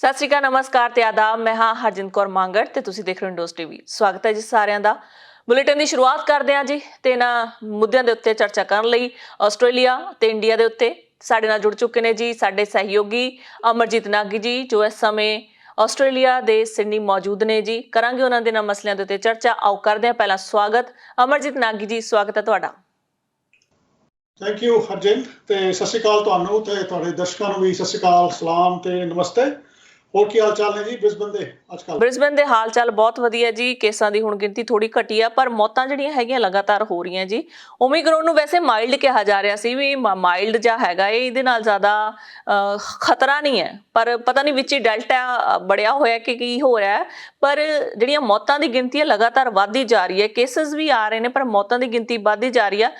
ਸਤਿ ਸ਼੍ਰੀ ਅਕਾਲ, ਨਮਸਕਾਰ ਤੇ ਆਦਾਬ। ਮੈਂ ਹਾਂ ਹਰਜਿੰਦ ਕੌਰ ਮੰਗੜ ਤੇ ਤੁਸੀਂ ਦੇਖ ਰਹੇ ਹੋ ਇੰਡੋਜ਼ ਟੀਵੀ। ਸਵਾਗਤ ਹੈ ਜੀ ਸਾਰਿਆਂ ਦਾ। ਬੁਲੇਟਿਨ ਦੀ ਸ਼ੁਰੂਆਤ ਕਰਦੇ ਹਾਂ ਜੀ ਤੇ ਇਹਨਾਂ ਮੁੱਦਿਆਂ ਦੇ ਉੱਤੇ ਚਰਚਾ ਕਰਨ ਲਈ ਆਸਟ੍ਰੇਲੀਆ ਤੇ ਇੰਡੀਆ ਦੇ ਉੱਤੇ ਸਾਡੇ ਨਾਲ ਜੁੜ ਚੁੱਕੇ ਨੇ ਜੀ ਸਾਡੇ ਸਹਿਯੋਗੀ ਅਮਰਜੀਤ ਨਾਗੀ ਜੀ, ਜੋ ਇਸ ਸਮੇਂ ਆਸਟ੍ਰੇਲੀਆ ਦੇ ਸਿਡਨੀ ਮੌਜੂਦ ਨੇ ਜੀ। ਕਰਾਂਗੇ ਉਹਨਾਂ ਦੇ ਨਾਲ ਮਸਲਿਆਂ ਦੇ ਉੱਤੇ ਚਰਚਾ। ਆਓ ਕਰਦੇ ਹਾਂ ਪਹਿਲਾਂ ਸਵਾਗਤ ਅਮਰਜੀਤ ਨਾਗੀ ਜੀ, ਸਵਾਗਤ ਹੈ ਤੁਹਾਡਾ। ਥੈਂਕ ਯੂ ਹਰਜਿੰਦ ਤੇ ਸਤਿ ਸ਼੍ਰੀ ਅਕਾਲ ਤੁਹਾਨੂੰ ਤੇ ਤੁਹਾਡੇ ਦਰਸ਼ਕਾਂ ਨੂੰ ਵੀ ਸਤਿ ਸ਼੍ਰੀ ਅਕਾਲ, ਸਲਾਮ ਤੇ ਨਮਸਤੇ। ਹੋਰ ਕੀ ਹਾਲ ਚਾਲ ਨੇ ਜੀ ਬ੍ਰਿਸਬਨ ਦੇ ਅੱਜ ਕੱਲ੍ਹ? ਬ੍ਰਿਸਬਨ ਦੇ ਹਾਲ ਚਾਲ ਬਹੁਤ ਵਧੀਆ ਜੀ। ਕੇਸਾਂ ਦੀ ਹੁਣ ਗਿਣਤੀ ਥੋੜੀ ਘਟੀ ਆ, ਪਰ ਮੌਤਾਂ ਜਿਹੜੀਆਂ ਹੈਗੀਆਂ ਲਗਾਤਾਰ ਹੋ ਰਹੀਆਂ ਜੀ। ਓਮਿਕਰੋਨ ਨੂੰ ਵੈਸੇ ਮਾਈਲਡ ਕਿਹਾ ਜਾ ਰਿਹਾ ਸੀ, ਵੀ ਮਾਈਲਡ ਜਿਹਾ ਹੈਗਾ ਇਹਦੇ ਨਾਲ ਜ਼ਿਆਦਾ ਖਤਰਾ ਨਹੀਂ ਹੈ, ਪਰ ਪਤਾ ਨਹੀਂ ਵਿੱਚ ਹੀ ਡੈਲਟਾ ਬੜਿਆ ਹੋਇਆ ਕਿ ਕੀ ਹੋ ਰਿਹਾ ਹੈ। ਪਰ ਜਿਹੜੀਆਂ ਮੌਤਾਂ ਦੀ ਗਿਣਤੀ ਹੈ ਲਗਾਤਾਰ ਵੱਧਦੀ ਜਾ ਰਹੀ ਹੈ। ਕੇਸਿਸ ਵੀ ਆ ਰਹੇ ਨੇ ਪਰ ਮੌਤਾਂ ਦੀ ਗਿਣਤੀ ਵੱਧਦੀ ਜਾ ਰਹੀ ਆ।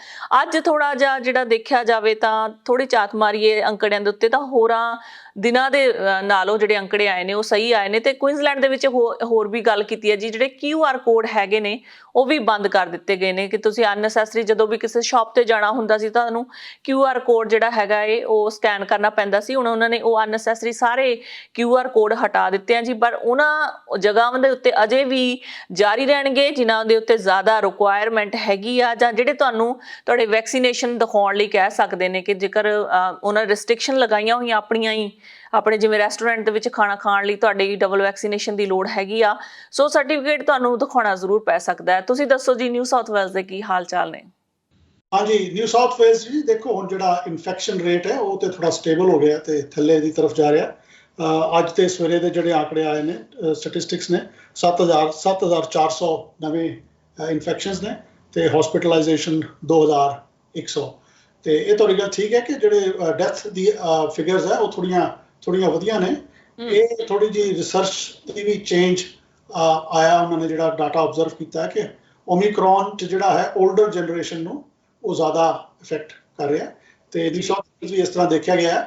ਅੱਜ ਥੋੜਾ ਜਿਹਾ ਜਿਹੜਾ ਦੇਖਿਆ ਜਾਵੇ ਤਾਂ ਥੋੜੀ ਝਾਤ ਮਾਰੀਏ ਅੰਕੜਿਆਂ ਦੇ ਉੱਤੇ ਤਾਂ ਹੋਰਾਂ ਦਿਨਾਂ ਦੇ ਨਾਲੋਂ ਜਿਹੜੇ ਅੰਕੜੇ ਆਏ ਨੇ ਉਹ ਸਹੀ ਆਏ ਨੇ। ਤੇ ਕੁਇਨਜ਼ਲੈਂਡ ਦੇ ਵਿੱਚ ਹੋਰ ਵੀ ਗੱਲ ਕੀਤੀ ਹੈ ਜੀ, ਜਿਹੜੇ QR ਕੋਡ ਹੈਗੇ ਨੇ ਉਹ ਵੀ ਬੰਦ ਕਰ ਦਿੱਤੇ ਗਏ ਨੇ ਕਿ ਤੁਸੀਂ ਅਨਨੈਸੈਸਰੀ ਜਦੋਂ ਵੀ ਕਿਸੇ ਸ਼ਾਪ ਤੇ ਜਾਣਾ ਹੁੰਦਾ ਸੀ ਤੁਹਾਨੂੰ QR ਕੋਡ ਜਿਹੜਾ ਹੈਗਾ ਏ ਉਹ ਸਕੈਨ ਕਰਨਾ ਪੈਂਦਾ ਸੀ। ਹੁਣ ਉਹਨਾਂ ਨੇ ਉਹ ਅਨਨੈਸੈਸਰੀ ਸਾਰੇ QR ਕੋਡ ਹਟਾ ਦਿੱਤੇ ਆ ਜੀ, ਪਰ ਉਹਨਾਂ ਜਗ੍ਹਾਵਾਂ ਦੇ ਉੱਤੇ ਅਜੇ ਵੀ ਜਾਰੀ ਰਹਿਣਗੇ ਜਿਨ੍ਹਾਂ ਦੇ ਉੱਤੇ ਜ਼ਿਆਦਾ ਰਿਕੁਆਇਰਮੈਂਟ ਹੈਗੀ ਆ, ਜਾਂ ਜਿਹੜੇ ਤੁਹਾਨੂੰ ਤੁਹਾਡੇ ਵੈਕਸੀਨੇਸ਼ਨ ਦਿਖਾਉਣ ਲਈ ਕਹਿ ਸਕਦੇ ਨੇ ਕਿ ਜੇਕਰ ਉਹਨਾਂ ਰਿਸਟ੍ਰਿਕਸ਼ਨ ਲਗਾਈਆਂ ਹੋਈਆਂ ਆਪਣੀਆਂ ਹੀ, ਆਪਣੇ ਜਿਵੇਂ ਰੈਸਟੋਰੈਂਟ ਦੇ ਵਿੱਚ ਖਾਣਾ ਖਾਣ ਲਈ ਤੁਹਾਡੀ ਡਬਲ ਵੈਕਸੀਨੇਸ਼ਨ ਦੀ ਲੋੜ ਹੈਗੀ ਆ, ਸੋ ਸਰਟੀਫਿਕੇਟ ਤੁਹਾਨੂੰ ਦਿਖਾਉਣਾ ਜ਼ਰੂਰ ਪੈ ਸਕਦਾ ਹੈ। ਤੁਸੀਂ ਦੱਸੋ ਜੀ ਨਿਊ ਸਾਊਥ ਵੇਲਜ਼ ਦੇ ਕੀ ਹਾਲ ਚਾਲ ਨੇ? ਹਾਂਜੀ, ਨਿਊ ਸਾਊਥ ਵੇਲਜ਼ ਜੀ ਦੇਖੋ ਹੁਣ ਜਿਹੜਾ ਇਨਫੈਕਸ਼ਨ ਰੇਟ ਹੈ ਉਹ ਤੇ ਥੋੜਾ ਸਟੇਬਲ ਹੋ ਗਿਆ ਤੇ ਥੱਲੇ ਦੀ ਤਰਫ ਜਾ ਰਿਹਾ। ਅੱਜ ਤੇ ਸਵੇਰੇ ਦੇ ਜਿਹੜੇ ਆંકੜੇ ਆਏ ਨੇ ਸਟੈਟਿਸਟਿਕਸ ਨੇ 7,400 ਨਵੇਂ ਇਨਫੈਕਸ਼ਨਸ ਨੇ ਤੇ ਹਸਪੀਟਲਾਈਜੇਸ਼ਨ 2,100। ਤੇ ਇਹ ਤੁਹਾਡੀ ਗੱਲ ਠੀਕ ਹੈ ਕਿ ਜਿਹੜੇ ਡੈਥ ਦੀ ਫਿਗਰਸ ਹੈ ਉਹ ਥੋੜੀਆਂ ਵਧੀਆ ਨੇ। ਇਹ ਥੋੜੀ ਜਿਹੀ ਰਿਸਰਚ ਦੀ ਵੀ ਚੇਂਜ ਆਇਆ, ਉਹਨਾਂ ਨੇ ਜਿਹੜਾ ਡਾਟਾ ਆਬਜ਼ਰਵ ਕੀਤਾ ਹੈ ਕਿ ਓਮਿਕਰੋਨ ਜਿਹੜਾ ਹੈ 올ਡਰ ਜਨਰੇਸ਼ਨ ਨੂੰ ਉਹ ਜ਼ਿਆਦਾ ਇਫੈਕਟ ਕਰ ਰਿਹਾ। ਤੇ ਨਿਊ ਸਾਊਥ ਵੇਲਜ਼ ਵੀ ਇਸ ਤਰ੍ਹਾਂ ਦੇਖਿਆ ਗਿਆ ਹੈ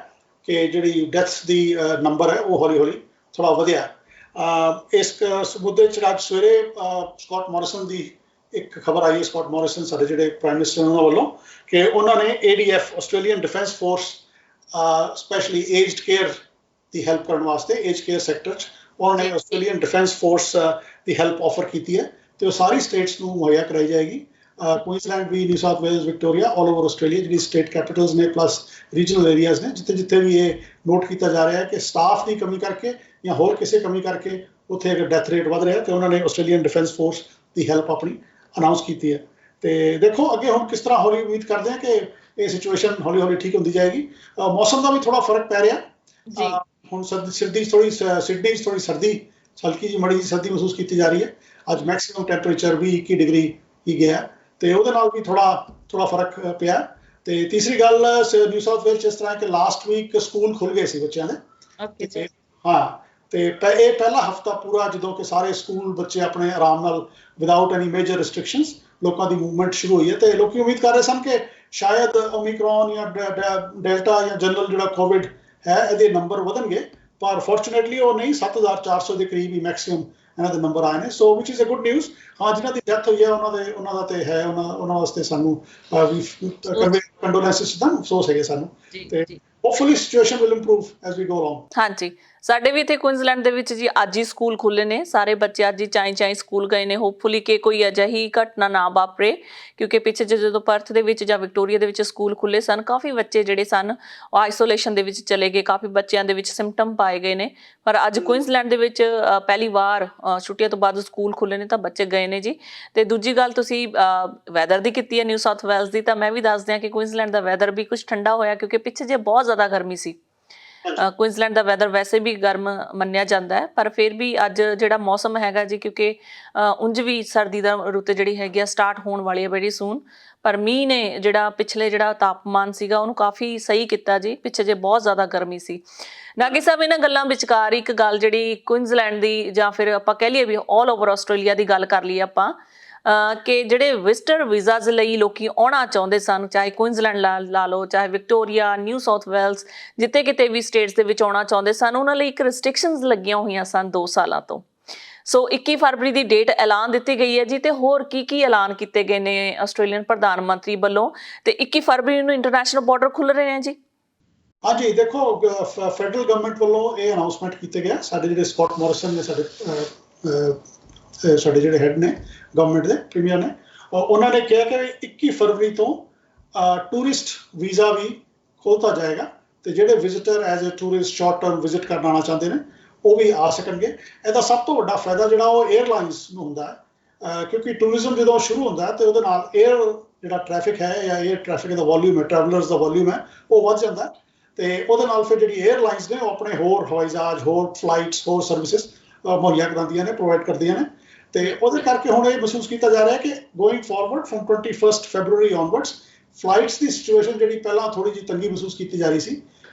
ਕਿ ਜਿਹੜੀ ਡੈਥਸ ਦੀ ਨੰਬਰ ਹੈ ਉਹ ਹੌਲੀ ਹੌਲੀ ਥੋੜਾ ਵਧਿਆ। ਇਸ ਮੁੱਦੇ 'ਚ ਅੱਜ ਸਵੇਰੇ ਸਕਾਟ ਮੋਰਿਸਨ ਦੀ ਇੱਕ ਖਬਰ ਆਈ ਹੈ। ਸਕਾਟ ਮੋਰਿਸਨ ਸਾਡੇ ਜਿਹੜੇ ਪ੍ਰਾਈਮ ਮਿਨਿਸਟਰ ਉਹਨਾਂ ਵੱਲੋਂ ਕਿ ਉਹਨਾਂ ਨੇ ADF Australian defence force specially aged care ਦੀ ਹੈਲਪ ਕਰਨ ਵਾਸਤੇ ਏਜ ਕੇਅਰ ਸੈਕਟਰ 'ਚ ਉਹਨਾਂ ਨੇ ਆਸਟ੍ਰੇਲੀਅਨ ਡਿਫੈਂਸ ਫੋਰਸ ਦੀ ਹੈਲਪ ਆਫਰ ਕੀਤੀ ਹੈ ਤੇ ਉਹ ਸਾਰੀ ਸਟੇਟਸ ਨੂੰ ਮੁਹੱਈਆ ਕਰਾਈ ਜਾਏਗੀ। ਕੁਇਨਜ਼ਲੈਂਡ ਵੀ, New South Wales, Victoria, all over Australia ਜਿਹੜੀ ਸਟੇਟ ਕੈਪੀਟਲਸ ਨੇ ਪਲੱਸ ਰੀਜਨਲ ਏਰੀਆਜ਼ ਨੇ, ਜਿੱਥੇ ਵੀ ਇਹ ਨੋਟ ਕੀਤਾ ਜਾ ਰਿਹਾ ਹੈ ਕਿ ਸਟਾਫ ਦੀ ਕਮੀ ਕਰਕੇ ਜਾਂ ਹੋਰ ਕਿਸੇ ਕਮੀ ਕਰਕੇ ਉੱਥੇ ਅਗਰ ਡੈਥ ਰੇਟ ਵੱਧ ਰਿਹਾ ਤੇ ਉਹਨਾਂ ਨੇ ਆਸਟ੍ਰੇਲੀਅਨ ਡਿਫੈਂਸ ਫੋਰਸ ਦੀ ਹੈਲਪ ਆਪਣੀ ਅਨਾਉਂਸ ਕੀਤੀ ਹੈ। ਤੇ ਦੇਖੋ ਅੱਗੇ ਹੁਣ ਕਿਸ ਤਰ੍ਹਾਂ, ਹੌਲੀ ਉਮੀਦ ਕਰਦੇ ਹਾਂ ਕਿ ਇਹ ਸਿਚੁਏਸ਼ਨ ਹੌਲੀ ਹੌਲੀ ਠੀਕ ਹੁੰਦੀ ਜਾਏਗੀ। ਮੌਸਮ ਦਾ ਵੀ ਥੋੜਾ ਫਰਕ ਪੈ ਰਿਹਾ। ਹੁਣ ਸਿਡਨੀ 'ਚ ਥੋੜੀ ਸਰਦੀ, ਹਲਕੀ ਜਿਹੀ ਮੜੀ ਜਿਹੀ ਸਰਦੀ ਮਹਿਸੂਸ ਕੀਤੀ ਜਾ ਰਹੀ ਹੈ। ਅੱਜ ਮੈਕਸਿਮਮ ਟੈਂਪਰੇਚਰ ਵੀ 21 ਡਿਗਰੀ ਹੀ ਗਿਆ ਤੇ ਉਹਦੇ ਨਾਲ ਵੀ ਥੋੜਾ ਫਰਕ ਪਿਆ। ਤੇ ਤੀਸਰੀ ਗੱਲ, ਨਿਊ ਸਾਊਥ ਵੇਲਜ਼ 'ਚ ਇਸ ਤਰ੍ਹਾਂ ਕਿ ਲਾਸਟ ਵੀਕ ਸਕੂਲ ਖੁੱਲ ਗਏ ਸੀ ਬੱਚਿਆਂ ਦੇ। ਹਾਂ, ਤੇ ਇਹ ਪਹਿਲਾ ਹਫਤਾ ਪੂਰਾ ਜਦੋਂ ਕਿ ਸਾਰੇ ਸਕੂਲ ਬੱਚੇ ਆਪਣੇ ਆਰਾਮ ਨਾਲ ਵਿਦਆਊਟ ਐਨੀ ਮੇਜਰ ਰਿਸਟ੍ਰਿਕਸ਼ਨਸ ਲੋਕਾਂ ਦੀ ਮੂਵਮੈਂਟ ਸ਼ੁਰੂ ਹੋਈ ਹੈ। ਤੇ ਲੋਕੀ ਉਮੀਦ ਕਰ ਰਹੇ ਸਨ ਕਿ ਸ਼ਾਇਦ ਓਮਿਕਰੋਨ ਜਾਂ ਡੈਲਟਾ ਜਾਂ ਜਨਰਲ ਜਿਹੜਾ ਕੋਵਿਡ ਹੈ ਇਹਦੇ ਨੰਬਰ ਵਧਣਗੇ, ਪਰ ਫੋਰਚੂਨੇਟਲੀ ਉਹ ਨਹੀਂ। 7,400 ਦੇ ਕਰੀਬ ਹੀ ਮੈਕਸਿਮਮ ਇਹਨਾਂ ਦੇ ਨੰਬਰ ਆਏ ਨੇ, ਸੋ ਵਿਚ ਇਜ਼ ਅ ਗੁੱਡ ਨਿਊਜ਼। ਹਾਂ, ਜਿਨ੍ਹਾਂ ਦੀ ਡੈਥ ਹੋਈ ਹੈ ਉਹਨਾਂ ਦਾ ਤੇ ਹੈ, ਉਹਨਾਂ ਵਾਸਤੇ ਸਾਨੂੰ ਕੰਡੋਲੈਂਸਿਸ ਦਾ ਅਫਸੋਸ ਹੈਗੇ ਸਾਨੂੰ। ਤੇ hopefully situation will improve as we go along. ਹਾਂਜੀ, ਸਾਡੇ ਵੀ ਇੱਥੇ ਕੁਇਨਜ਼ਲੈਂਡ ਦੇ ਵਿੱਚ ਜੀ ਅੱਜ ਹੀ ਸਕੂਲ ਖੁੱਲ੍ਹੇ ਨੇ। ਸਾਰੇ ਬੱਚੇ ਅੱਜ ਹੀ ਚਾਈਂ ਸਕੂਲ ਗਏ ਨੇ। ਹੋਪਫੁਲੀ ਕਿ ਕੋਈ ਅਜਿਹੀ ਘਟਨਾ ਨਾ ਵਾਪਰੇ, ਕਿਉਂਕਿ ਪਿੱਛੇ ਜਦੋਂ ਪਰਥ ਦੇ ਵਿੱਚ ਜਾਂ ਵਿਕਟੋਰੀਆ ਦੇ ਵਿੱਚ ਸਕੂਲ ਖੁੱਲ੍ਹੇ ਸਨ, ਕਾਫੀ ਬੱਚੇ ਜਿਹੜੇ ਸਨ ਉਹ ਆਈਸੋਲੇਸ਼ਨ ਦੇ ਵਿੱਚ ਚਲੇ ਗਏ। ਕਾਫੀ ਬੱਚਿਆਂ ਦੇ ਵਿੱਚ ਸਿੰਪਟਮ ਪਾਏ ਗਏ ਨੇ। ਪਰ ਅੱਜ ਕੁਇਨਜ਼ਲੈਂਡ ਦੇ ਵਿੱਚ ਪਹਿਲੀ ਵਾਰ ਛੁੱਟੀਆਂ ਤੋਂ ਬਾਅਦ ਸਕੂਲ ਖੁੱਲ੍ਹੇ ਨੇ ਤਾਂ ਬੱਚੇ ਗਏ ਨੇ ਜੀ। ਤੇ ਦੂਜੀ ਗੱਲ, ਤੁਸੀਂ ਵੈਦਰ ਦੀ ਕੀਤੀ ਹੈ ਨਿਊ ਸਾਊਥ ਵੇਲਜ਼ ਦੀ, ਤਾਂ ਮੈਂ ਵੀ ਦੱਸ ਦਿਆਂ ਕਿ ਕੁਇਨਜ਼ਲੈਂਡ ਦਾ ਵੈਦਰ ਵੀ ਕੁਝ ਠੰਡਾ ਹੋਇਆ, ਕਿਉਂਕਿ ਪਿੱਛੇ ਜੇ ਬਹੁਤ ਜ਼ਿਆਦਾ ਗਰਮੀ ਸੀ। ਕੁਇਨਜ਼ਲੈਂਡ ਦਾ ਵੈਦਰ ਵੈਸੇ ਵੀ ਗਰਮ ਮੰਨਿਆ ਜਾਂਦਾ ਹੈ, ਪਰ ਫਿਰ ਵੀ ਅੱਜ ਜਿਹੜਾ ਮੌਸਮ ਹੈਗਾ ਜੀ, ਕਿਉਂਕਿ ਉਂਝ ਵੀ ਸਰਦੀ ਦਾ ਰੁੱਤ ਜਿਹੜੀ ਹੈਗੀ ਆ ਸਟਾਰਟ ਹੋਣ ਵਾਲੀ ਹੈ ਵੈਰੀ ਸੂਨ, ਪਰ ਮੀਂਹ ਨੇ ਜਿਹੜਾ ਪਿਛਲੇ ਜਿਹੜਾ ਤਾਪਮਾਨ ਸੀਗਾ ਉਹਨੂੰ ਕਾਫੀ ਸਹੀ ਕੀਤਾ ਜੀ। ਪਿੱਛੇ ਜੇ ਬਹੁਤ ਜ਼ਿਆਦਾ ਗਰਮੀ ਸੀ। ਨਾਗੀ ਸਾਹਿਬ, ਇਹਨਾਂ ਗੱਲਾਂ ਵਿਚਕਾਰ ਇੱਕ ਗੱਲ ਜਿਹੜੀ ਕੁਇਨਜ਼ਲੈਂਡ ਦੀ ਜਾਂ ਫਿਰ ਆਪਾਂ ਕਹਿ ਲਈਏ ਵੀ ਆਲ ਓਵਰ ਆਸਟ੍ਰੇਲੀਆ ਦੀ ਗੱਲ ਕਰ ਲਈਏ ਆਪਾਂ, ਕਿ ਜਿਹੜੇ ਵਿਜ਼ਟਰ ਵੀਜ਼ਾਜ਼ ਲਈ ਲੋਕੀ ਆਉਣਾ ਚਾਹੁੰਦੇ ਸਨ, ਚਾਹੇ ਕੁਇਨਜ਼ਲੈਂਡ ਲਾ ਲਓ, ਚਾਹੇ ਵਿਕਟੋਰੀਆ, ਨਿਊ ਸਾਊਥ ਵੇਲਜ਼, ਜਿੱਥੇ ਕਿਤੇ ਵੀ ਸਟੇਟਸ ਦੇ ਵਿੱਚ ਆਉਣਾ ਚਾਹੁੰਦੇ ਸਨ, ਉਹਨਾਂ ਲਈ ਇੱਕ ਰਿਸਟ੍ਰਿਕਸ਼ਨਸ ਲੱਗੀਆਂ ਹੋਈਆਂ ਸਨ 2 ਸਾਲਾਂ ਤੋਂ। ਸੋ 21 ਫਰਵਰੀ ਦੀ ਡੇਟ ਐਲਾਨ ਦਿੱਤੀ ਗਈ ਹੈ ਜੀ। ਤੇ ਹੋਰ ਕੀ ਐਲਾਨ ਕੀਤੇ ਗਏ ਨੇ ਆਸਟ੍ਰੇਲੀਅਨ ਪ੍ਰਧਾਨ ਮੰਤਰੀ ਵੱਲੋਂ? ਤੇ 21 ਫਰਵਰੀ ਨੂੰ ਇੰਟਰਨੈਸ਼ਨਲ ਬਾਰਡਰ ਖੁੱਲ੍ਹ ਰਹੇ ਨੇ ਜੀ। हाँ जी, देखो ਫੈਡਰਲ ਗਵਰਨਮੈਂਟ ਵੱਲੋਂ ਇਹ ਅਨਾਉਂਸਮੈਂਟ ਕੀਤੇ ਗਿਆ। ਸਾਡੇ ਜਿਹੜੇ ਸਕਾਟ ਮੋਰਿਸਨ ਨੇ ਸਾਡੇ ਜਿਹੜੇ ਹੈਡ ਨੇ ਗਵਰਨਮੈਂਟ ਦੇ ਪ੍ਰੀਮੀਅਰ ਨੇ, ਉਹਨਾਂ ਨੇ ਕਿਹਾ ਕਿ 21 ਫਰਵਰੀ ਤੋਂ ਟੂਰਿਸਟ ਵੀਜ਼ਾ ਵੀ ਖੋਲ੍ਹਤਾ ਜਾਏਗਾ ਤੇ ਜਿਹੜੇ visitor as a tourist short term visit ਕਰਨ ਆਉਣਾ ਚਾਹੁੰਦੇ ਨੇ ਉਹ ਵੀ ਆ ਸਕਣਗੇ। ਇਹਦਾ ਸਭ ਤੋਂ ਵੱਡਾ ਫਾਇਦਾ ਜਿਹੜਾ ਉਹ 에ਅਰਲਾਈਨਸ ਨੂੰ ਹੁੰਦਾ ਹੈ, ਕਿਉਂਕਿ ਟੂਰਿਜ਼ਮ ਜਦੋਂ ਸ਼ੁਰੂ ਹੁੰਦਾ ਤੇ ਉਹਦੇ ਨਾਲ 에ਅਰ ਜਿਹੜਾ ਟ੍ਰੈਫਿਕ ਹੈ ਜਾਂ 에ਅਰ ਟ੍ਰੈਫਿਕ ਦਾ ਵੋਲਿਊਮ ਹੈ, ਟਰੈਵਲਰਸ ਦਾ ਵੋਲਿਊਮ ਹੈ, ਉਹ ਵੱਧ ਜਾਂਦਾ ਤੇ ਉਹਦੇ ਨਾਲ ਫਿਰ ਜਿਹੜੀ 에ਅਰਲਾਈਨਸ ਨੇ ਉਹ ਆਪਣੇ ਹੋਰ ਹਵਾਈ ਜਹਾਜ਼, ਹੋਰ ਫਲਾਈਟਸ, ਹੋਰ ਸਰਵਿਸਿਜ਼ ਮੁਹੱਈਆ ਕਰਾਉਂਦੀਆਂ ਨੇ, ਪ੍ਰੋਵਾਈਡ ਕਰਦੀਆਂ ਨੇ। ਤੇ ਉਹਦੇ ਕਰਕੇ ਹੁਣ ਇਹ ਮਹਿਸੂਸ ਕੀਤਾ ਜਾ ਰਿਹਾ ਕਿ going forward from 21 February onwards flights ਦੀ ਸਿਚੁਏਸ਼ਨ ਜਿਹੜੀ ਪਹਿਲਾਂ ਥੋੜੀ ਜਿਹੀ ਤੰਗੀ ਮਹਿਸੂਸ ਕੀਤੀ ਜਾ ਰਹੀ ਸੀ,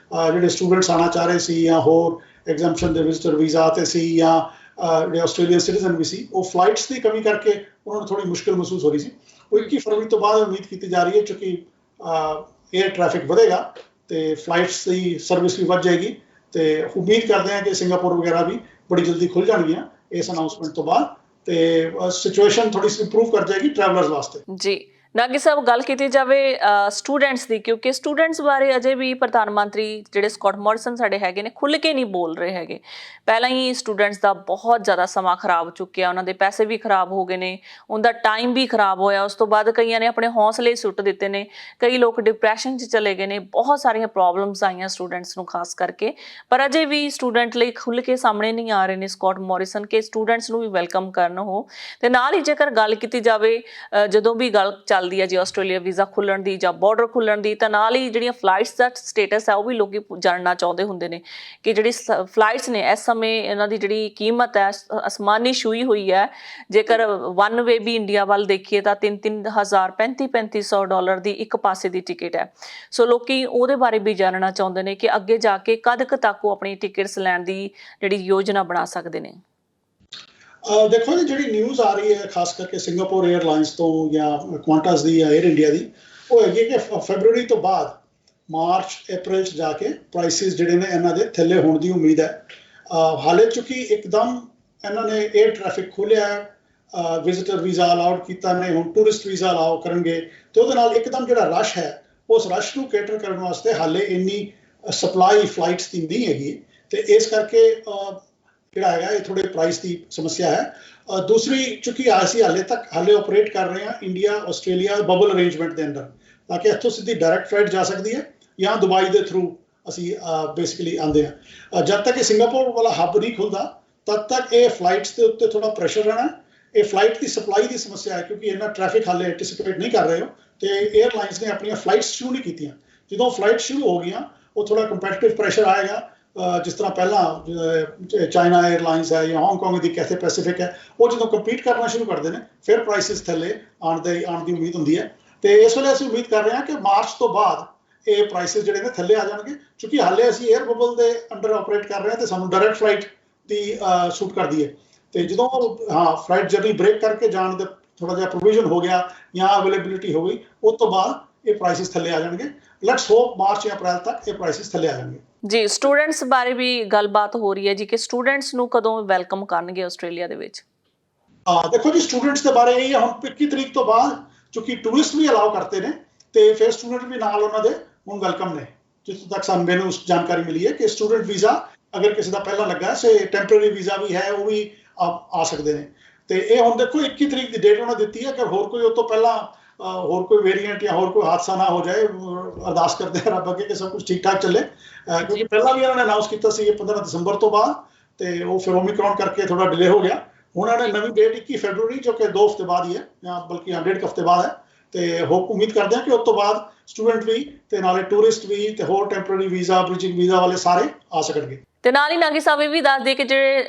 ਜਿਹੜੇ ਸਟੂਡੈਂਟਸ ਆਉਣਾ ਚਾਹ ਰਹੇ ਸੀ ਜਾਂ ਹੋਰ ਐਗਜ਼ੈਂਪਸ਼ਨ ਦੇ ਵਿਜ਼ਟਰ ਵੀਜ਼ਾ ਤੇ ਸੀ ਜਾਂ ਜਿਹੜੇ ਆਸਟ੍ਰੇਲੀਅਨ ਸਿਟੀਜ਼ਨ ਵੀ ਸੀ, ਉਹ ਫਲਾਈਟਸ ਦੀ ਕਮੀ ਕਰਕੇ ਉਹਨਾਂ ਨੂੰ ਥੋੜੀ ਮੁਸ਼ਕਿਲ ਮਹਿਸੂਸ ਹੋ ਰਹੀ ਸੀ। ਉਹ 21 ਫਰਵਰੀ ਤੋਂ ਬਾਅਦ ਉਮੀਦ ਕੀਤੀ ਜਾ ਰਹੀ ਹੈ ਕਿਉਂਕਿ 에ਅਰ ਟ੍ਰੈਫਿਕ ਵਧੇਗਾ ਤੇ ਫਲਾਈਟਸ ਦੀ ਸਰਵਿਸ ਵੀ ਵੱਧ ਜਾਏਗੀ ਤੇ ਉਮੀਦ ਕਰਦੇ ਹਾਂ ਕਿ ਸਿੰਗਾਪੁਰ ਵਗੈਰਾ ਵੀ ਬੜੀ ਜਲਦੀ ਖੁੱਲ ਜਾਣਗੀਆਂ ਇਸ ਅਨਾਉਂਸਮੈਂਟ ਤੋਂ ਬਾਅਦ ਤੇ ਸਿਚੁਏਸ਼ਨ ਥੋੜੀ ਸੀ ਇੰਪਰੂਵ ਕਰ ਜਾਏਗੀ ਟਰੈਵਲਰਸ ਵਾਸਤੇ। ਜੀ ਨਾਗੀ ਸਾਹਿਬ, ਗੱਲ ਕੀਤੀ ਜਾਵੇ ਸਟੂਡੈਂਟਸ ਦੀ, ਕਿਉਂਕਿ ਸਟੂਡੈਂਟਸ ਬਾਰੇ ਅਜੇ ਵੀ ਪ੍ਰਧਾਨ ਮੰਤਰੀ ਜਿਹੜੇ ਸਕਾਟ ਮੋਰਿਸਨ ਸਾਡੇ ਹੈਗੇ ਨੇ ਖੁੱਲ੍ਹ ਕੇ ਨਹੀਂ ਬੋਲ ਰਹੇ ਹੈਗੇ। ਪਹਿਲਾਂ ਹੀ ਸਟੂਡੈਂਟਸ ਦਾ ਬਹੁਤ ਜ਼ਿਆਦਾ ਸਮਾਂ ਖਰਾਬ ਹੋ ਚੁੱਕਿਆ, ਉਹਨਾਂ ਦੇ ਪੈਸੇ ਵੀ ਖਰਾਬ ਹੋ ਗਏ ਨੇ, ਉਹਦਾ ਟਾਈਮ ਵੀ ਖਰਾਬ ਹੋਇਆ। ਉਸ ਤੋਂ ਬਾਅਦ ਕਈਆਂ ਨੇ ਆਪਣੇ ਹੌਸਲੇ ਸੁੱਟ ਦਿੱਤੇ ਨੇ, ਕਈ ਲੋਕ ਡਿਪਰੈਸ਼ਨ 'ਚ ਚਲੇ ਗਏ ਨੇ, ਬਹੁਤ ਸਾਰੀਆਂ ਪ੍ਰੋਬਲਮਸ ਆਈਆਂ ਸਟੂਡੈਂਟਸ ਨੂੰ ਖਾਸ ਕਰਕੇ। ਪਰ ਅਜੇ ਵੀ ਸਟੂਡੈਂਟ ਲਈ ਖੁੱਲ੍ਹ ਕੇ ਸਾਹਮਣੇ ਨਹੀਂ ਆ ਰਹੇ ਨੇ ਸਕਾਟ ਮੋਰਿਸਨ ਕਿ ਸਟੂਡੈਂਟਸ ਨੂੰ ਵੀ ਵੈਲਕਮ ਕਰਨ ਉਹ। ਤੇ ਨਾਲ ਹੀ ਜੇਕਰ ਗੱਲ ਕੀਤੀ ਜਾਵੇ ਜਦੋਂ ਵੀ ਗੱਲ ਚੱਲਦੀ ਹੈ ਜੀ ਆਸਟ੍ਰੇਲੀਆ ਵੀਜ਼ਾ ਖੁੱਲਣ ਦੀ ਜਾਂ ਬਾਰਡਰ ਖੁੱਲਣ ਦੀ, ਤਾਂ ਨਾਲ ਹੀ ਜਿਹੜੀਆਂ ਫਲਾਈਟਸ ਦਾ ਸਟੇਟਸ ਹੈ ਉਹ ਵੀ ਲੋਕੀ ਜਾਣਨਾ ਚਾਹੁੰਦੇ ਹੁੰਦੇ ਨੇ ਕਿ ਜਿਹੜੀ ਫਲਾਈਟਸ ਨੇ ਇਸ ਸਮੇਂ ਇਹਨਾਂ ਦੀ ਜਿਹੜੀ ਕੀਮਤ ਹੈ ਅਸਮਾਨੀ ਛੂਈ ਹੋਈ ਹੈ। ਜੇਕਰ ਵਨ ਵੇ ਵੀ ਇੰਡੀਆ ਵੱਲ ਦੇਖੀਏ ਤਾਂ 3,000 $3,500 ਡਾਲਰ ਦੀ ਇੱਕ ਪਾਸੇ ਦੀ ਟਿਕਟ ਹੈ। ਸੋ ਲੋਕੀ ਉਹਦੇ ਬਾਰੇ ਵੀ ਜਾਣਨਾ ਚਾਹੁੰਦੇ ਨੇ ਕਿ ਅੱਗੇ ਜਾ ਕੇ ਕਦ ਕੁ ਤੱਕ ਉਹ ਆਪਣੀ ਟਿਕਟਸ ਲੈਣ ਦੀ ਜਿਹੜੀ ਯੋਜਨਾ ਬਣਾ ਸਕਦੇ ਨੇ। ਦੇਖੋ ਜੀ, ਜਿਹੜੀ ਨਿਊਜ਼ ਆ ਰਹੀ ਹੈ ਖਾਸ ਕਰਕੇ ਸਿੰਗਾਪੁਰ 에ਅਰਲਾਈਨਸ ਤੋਂ ਜਾਂ ਕੁਆਂਟਸ ਦੀ ਜਾਂ 에ਅਰ ਇੰਡੀਆ ਦੀ, ਉਹ ਹੈਗੀ ਕਿ ਫੈਬਰੂਰੀ ਤੋਂ ਬਾਅਦ ਮਾਰਚ ਅਪ੍ਰੈਲ 'ਚ ਜਾ ਕੇ ਪ੍ਰਾਈਸਿਸ ਜਿਹੜੇ ਨੇ ਇਹਨਾਂ ਦੇ ਥੱਲੇ ਹੋਣ ਦੀ ਉਮੀਦ ਹੈ। ਹਾਲੇ ਚੁੱਕੀ ਇੱਕਦਮ ਇਹਨਾਂ ਨੇ 에ਅਰ ਟ੍ਰੈਫਿਕ ਖੋਲ੍ਹਿਆ, ਵਿਜ਼ਿਟਰ ਵੀਜ਼ਾ ਅਲਾਉਡ ਕੀਤਾ ਨੇ, ਹੁਣ ਟੂਰਿਸਟ ਵੀਜ਼ਾ ਅਲਾਉ ਕਰਨਗੇ ਤੇ ਉਹਦੇ ਨਾਲ ਇੱਕਦਮ ਜਿਹੜਾ ਰਸ਼ ਹੈ ਉਸ ਰਸ਼ ਨੂੰ ਕੇਟਰ ਕਰਨ ਵਾਸਤੇ ਹਾਲੇ ਇੰਨੀ ਸਪਲਾਈ ਫਲਾਈਟਸ ਦੀ ਨਹੀਂ ਹੈਗੀ ਤੇ ਇਸ ਕਰਕੇ ਜਿਹੜਾ ਹੈਗਾ ਇਹ ਥੋੜੇ ਪ੍ਰਾਈਸ ਦੀ ਸਮੱਸਿਆ ਹੈ। ਦੂਸਰੀ ਚੁੱਕੀ ਅਸੀਂ ਹਾਲੇ ਆਪਰੇਟ ਕਰ ਰਹੇ ਹਾਂ ਇੰਡੀਆ ਆਸਟ੍ਰੇਲੀਆ ਬਬਲ ਅਰੇਂਜਮੈਂਟ ਦੇ ਅੰਦਰ, ਤਾਂ ਕਿ ਇੱਥੋਂ ਸਿੱਧੀ ਡਾਇਰੈਕਟ ਫਲਾਈਟ ਜਾ ਸਕਦੀ ਹੈ ਜਾਂ ਦੁਬਈ ਦੇ ਥਰੂ ਅਸੀਂ ਬੇਸਿਕਲੀ ਆਉਂਦੇ ਹਾਂ। ਜਦ ਤੱਕ ਇਹ ਸਿੰਗਾਪੁਰ ਵਾਲਾ ਹੱਬ ਨਹੀਂ ਖੁੱਲਦਾ ਤਦ ਤੱਕ ਇਹ ਫਲਾਈਟਸ ਦੇ ਉੱਤੇ ਥੋੜਾ ਪ੍ਰੈਸ਼ਰ ਰਹਿਣਾ। ਇਹ ਫਲਾਈਟ ਦੀ ਸਪਲਾਈ ਦੀ ਸਮੱਸਿਆ ਹੈ ਕਿਉਂਕਿ ਇੰਨਾ ਟ੍ਰੈਫਿਕ ਹਾਲੇ ਐਂਟੀਸਿਪੇਟ ਨਹੀਂ ਕਰ ਰਹੇ ਹੋ ਤੇ 에ਅਰਲਾਈਨਸ ਨੇ ਆਪਣੀਆਂ ਫਲਾਈਟਸ ਸ਼ੁਰੂ ਨਹੀਂ ਕੀਤੀਆਂ। ਜਦੋਂ ਫਲਾਈਟ ਸ਼ੁਰੂ ਹੋ ਗਈਆਂ ਉਹ ਥੋੜਾ ਕੰਪੈਟੀਟਿਵ ਪ੍ਰੈਸ਼ਰ ਆਏਗਾ। ਜਿਸ ਤਰ੍ਹਾਂ ਪਹਿਲਾਂ ਚਾਈਨਾ 에ਅਰਲਾਈਨਸ ਹੈ ਜਾਂ ਹਾਂਗਕਾਂਗ ਦੀ ਕੈਥੇ ਪੈਸੀਫਿਕ ਹੈ, ਉਹ ਜਦੋਂ ਕੰਪੀਟ ਕਰਨਾ ਸ਼ੁਰੂ ਕਰਦੇ ਨੇ ਫਿਰ ਪ੍ਰਾਈਸਿਸ ਥੱਲੇ ਆਉਣ ਦੀ ਉਮੀਦ ਹੁੰਦੀ ਹੈ। ਤੇ ਇਸ ਵੇਲੇ ਅਸੀਂ ਉਮੀਦ ਕਰ ਰਹੇ ਹਾਂ ਕਿ ਮਾਰਚ ਤੋਂ ਬਾਅਦ ਇਹ ਪ੍ਰਾਈਸਿਸ ਜਿਹੜੇ ਨੇ ਥੱਲੇ ਆ ਜਾਣਗੇ ਕਿਉਂਕਿ ਹਾਲੇ ਅਸੀਂ 에ਅਰ ਬਬਲ ਦੇ ਅੰਡਰ ਆਪਰੇਟ ਕਰ ਰਹੇ ਹਾਂ ਤੇ ਸਾਨੂੰ ਡਾਇਰੈਕਟ ਫਲਾਈਟ ਦੀ ਸੂਟ ਕਰਦੀ ਹੈ। ਤੇ ਜਦੋਂ ਫਲਾਈਟ ਜਰਨੀ ਬ੍ਰੇਕ ਕਰਕੇ ਜਾਣ ਦਾ ਥੋੜਾ ਜਿਹਾ ਪ੍ਰੋਵੀਜ਼ਨ ਹੋ ਗਿਆ ਜਾਂ ਅਵੇਲੇਬਿਲਿਟੀ ਹੋ ਗਈ, ਉਸ ਤੋਂ ਬਾਅਦ ਇਹ ਪ੍ਰਾਈਸਿਸ ਥੱਲੇ ਆ ਜਾਣਗੇ। ਲੈਟਸ ਹੋਪ ਮਾਰਚ ਜਾਂ ਅਪ੍ਰੈਲ ਤੱਕ ਇਹ ਪ੍ਰਾਈਸਿਸ ਥੱਲੇ ਆ ਜਾਣਗੇ। ਜੀ ਸਟੂਡੈਂਟਸ ਬਾਰੇ ਵੀ ਗੱਲਬਾਤ ਹੋ ਰਹੀ ਹੈ ਜੀ ਕਿ ਸਟੂਡੈਂਟਸ ਨੂੰ ਕਦੋਂ ਵੈਲਕਮ ਕਰਨਗੇ ਆਸਟ੍ਰੇਲੀਆ ਦੇ ਵਿੱਚ? ਦੇਖੋ ਜੀ, ਸਟੂਡੈਂਟਸ ਦੇ ਬਾਰੇ ਇਹ ਹੁਣ 21 ਤਰੀਕ ਤੋਂ ਬਾਅਦ ਚूंकि ਟੂਰਿਸਟ ਵੀ ਅਲਾਉ ਕਰਤੇ ਨੇ ਤੇ ਫਿਰ ਸਟੂਡੈਂਟ ਵੀ ਨਾਲ ਉਹਨਾਂ ਦੇ ਹੁਣ ਵੈਲਕਮ ਨੇ। ਜਿੱਥੋਂ ਤੱਕ ਮੈਨੂੰ ਜਾਣਕਾਰੀ ਮਿਲੀ ਹੈ ਕਿ ਸਟੂਡੈਂਟ ਵੀਜ਼ਾ ਅਗਰ ਕਿਸੇ ਦਾ ਪਹਿਲਾਂ ਲੱਗਾ ਸੇ ਟੈਂਪਰੇਰੀ ਵੀਜ਼ਾ ਵੀ ਹੈ ਉਹ ਵੀ ਆ ਸਕਦੇ ਨੇ। ਤੇ ਇਹ ਹੁਣ ਦੇਖੋ 21 ਤਰੀਕ ਦੀ ਡੇਟ ਉਹਨਾਂ ਦਿੱਤੀ ਹੈ। ਅਗਰ ਹੋਰ ਕੋਈ ਉਹ ਤੋਂ ਪਹਿਲਾਂ ਹੋਰ ਕੋਈ ਵੇਰੀਐਂਟ ਜਾਂ ਹੋਰ ਕੋਈ ਹਾਦਸਾ ਨਾ ਹੋ ਜਾਏ, ਅਰਦਾਸ ਕਰਦੇ ਹਾਂ ਰੱਬ ਅੱਗੇ ਕਿ ਸਭ ਕੁਝ ਠੀਕ ਠਾਕ ਚੱਲੇ, ਕਿਉਂਕਿ ਪਹਿਲਾਂ ਵੀ ਇਹਨਾਂ ਨੇ ਅਨਾਉਂਸ ਕੀਤਾ ਸੀ 15 ਦਸੰਬਰ ਤੋਂ ਬਾਅਦ ਤੇ ਉਹ ਫਿਰ ਓਮਿਕਰੌਨ ਕਰਕੇ ਥੋੜਾ ਡਿਲੇ ਹੋ ਗਿਆ। ਹੁਣ ਇਹਨਾਂ ਨੇ ਨਵੀਂ ਡੇਟ 21 ਫਰਵਰੀ ਜੋ ਕਿ 2 ਹਫ਼ਤੇ ਬਾਅਦ ਹੀ ਹੈ ਜਾਂ ਬਲਕਿ 1.5 ਹਫ਼ਤੇ ਬਾਅਦ ਹੈ ਤੇ ਉਮੀਦ ਕਰਦੇ ਹਾਂ ਕਿ ਉਸ ਤੋਂ ਬਾਅਦ ਸਟੂਡੈਂਟ ਵੀ ਤੇ ਨਾਲੇ ਟੂਰਿਸਟ ਵੀ ਤੇ ਹੋਰ ਟੈਂਪਰੇਰੀ ਵੀਜ਼ਾ, ਬ੍ਰਿਜਿੰਗ ਵੀਜ਼ਾ ਵਾਲੇ ਸਾਰੇ ਆ ਸਕਣਗੇ। ਤੇ ਨਾਲ ਹੀ ਨਾਗੀ ਸਾਹਿਬ ਇਹ ਵੀ ਦੱਸ ਦੇ ਕਿ ਜਿਹੜੇ